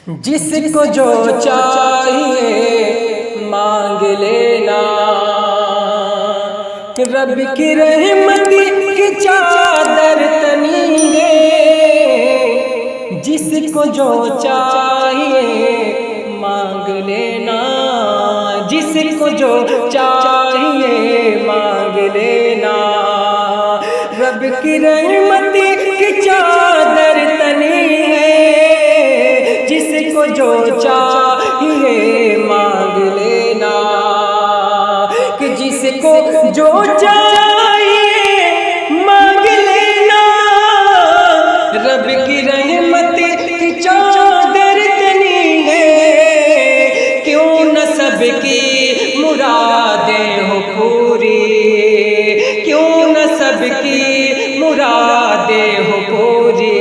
جس کو جو چاہیے مانگ لینا، رب کی رحمت کی چادر تنی ہے، جس کو جو چاہیے مانگ لینا، جس کو جو چاہیے مانگ لینا، رب کی رحمت کی چادر تنی ہے، جس کو جو چاہیے مانگ لینا، کہ جس کو جو چاہیے مانگ لینا، رب کی رحمت کی چادر تنی ہے، کیوں نہ سب کی مرادیں ہو پوری، کیوں نہ سب کی مرادیں ہو پوری،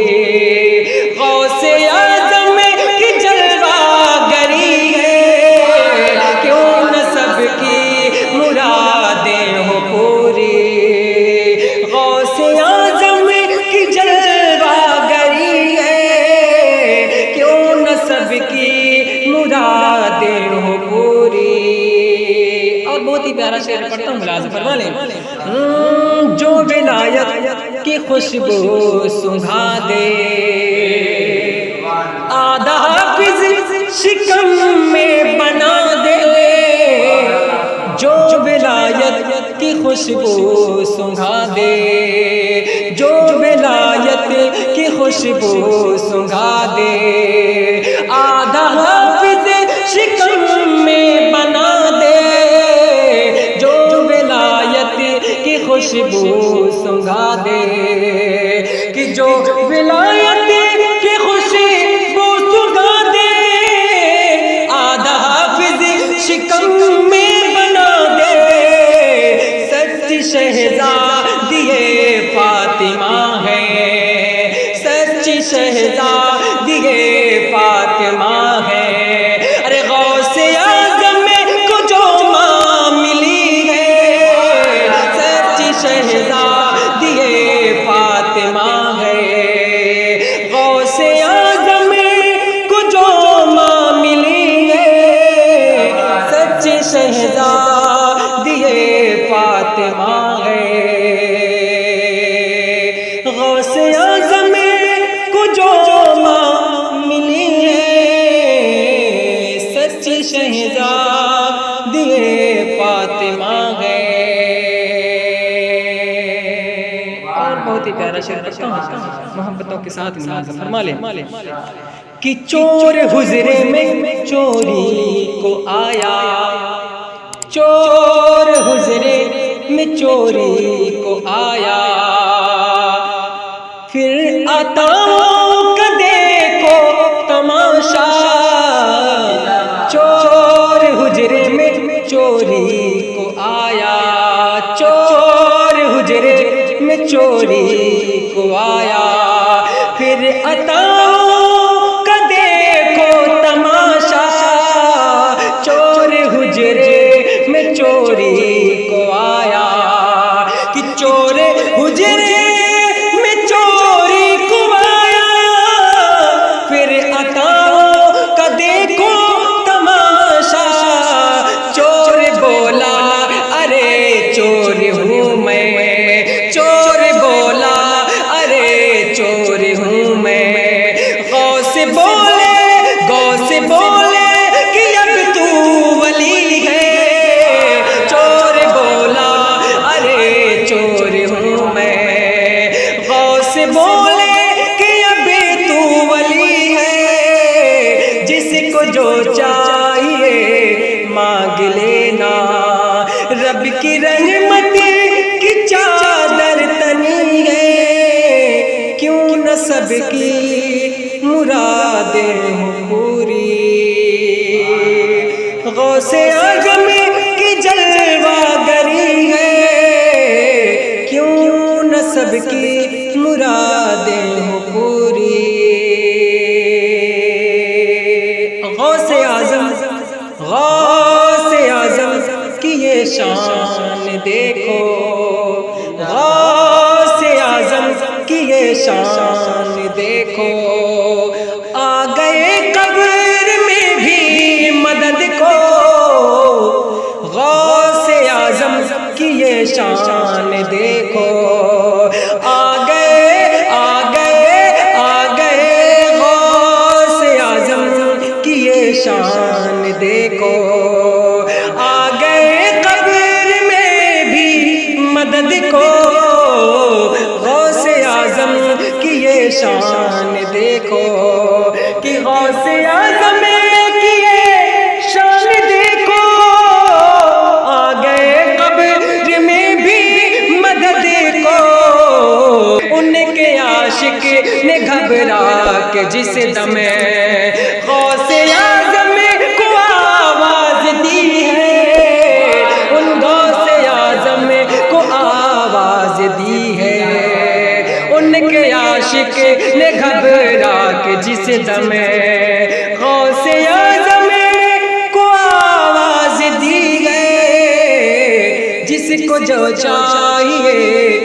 غوث اعظم کی جلوہ گری ہے، کیوں نہ سب کی مرادیں ہو پوری، غوث اعظم کی جلوہ گری ہے، کیوں نہ سب کی مرادیں ہو پوری۔ اور بہت ہی پیارا شعر پڑھتا ہوں، ملاحظہ فرما لیں۔ جو ولایت کی خوشبو سنگھا دے، آدھا حافظ شکم میں بنا دے، جو ولایت کی خوشبو سنگھا دے، جو ولایت کی خوشبو سنگھا دے، آدھا حافظ شکم میں بنا دے، جو ولایت کی خوشبو سنگھا دے، کہ جو ولایت کی خوشبو سنگھا دے، آدھا حافظ شکم میں بنا دے، سچ شہزادی فاطمہ ہے، سچ شہزادی فاطمہ ہے، ارے غوث اعظم کو جو ماں ملی ہے، سچ شہزادی فاطمہ ہے، غوث اعظم کو جو ماں ملی ہے، سچ شہزادی فاطمہ ہے، غوث اعظم کو جو ماں ملی ہے، سچ شہزادی فاطمہ ہے۔ اور بہت ہی پیارا شعر پڑھتا ہوں، محبتوں کے ساتھ ملاحظہ فرما لیں۔ کہ چور حجرے میں چوری کو آیا، چور حجرے میں چوری کو آیا، پھر عطاؤں کا دیکھو تماشا، چور حجرے میں چوری کو آیا، چور حجرے میں چوری کو آیا، پھر عطاؤں کا دیکھو تماشا، چور حجرے میں چوری کو آیا، کہ چور حجرے میں چوری کو آیا، پھر عطاؤں کا دیکھو تماشا، چور بولا ارے چور ہوں میں، چور بولا ارے چور ہوں میں، غوث بولے غوث بولے کہ اب تو ولی ہے، چور بولا ارے چور ہوں میں، غوث بولے کہ اب تو ولی ہے، جس کو جو چاہیے مانگ لینا، رب کی رحمت کی چادر تنی ہے، کیوں نہ سب کی مرادیں ہوں پوری، غوث اعظم کی جلوہ گری ہے، کیوں نہ سب کی مرادیں ہوں پوری، غوث اعظم غوث اعظم کی یہ شان دیکھو، غوث اعظم کی یہ شان دیکھو، آ گئے قبر یہ شان دیکھو، آ گئے غوث اعظم کی یہ شان دیکھو، آ گئے قبر میں بھی مدد کو، غوث اعظم کی یہ شان دیکھو، کہ غوث اعظم کی یہ شان دیکھو، آ گئے قبر میں بھی مدد کو، ان کے عاشق نے گھبرا کے جس دم غوث اعظم کو آواز دی ہے، ان غوث اعظم کو آواز دی ہے، ان کے عاشق نے گھبرا کے جس دم غوث اعظم کو آواز دی ہے، جس کو جو چاہیے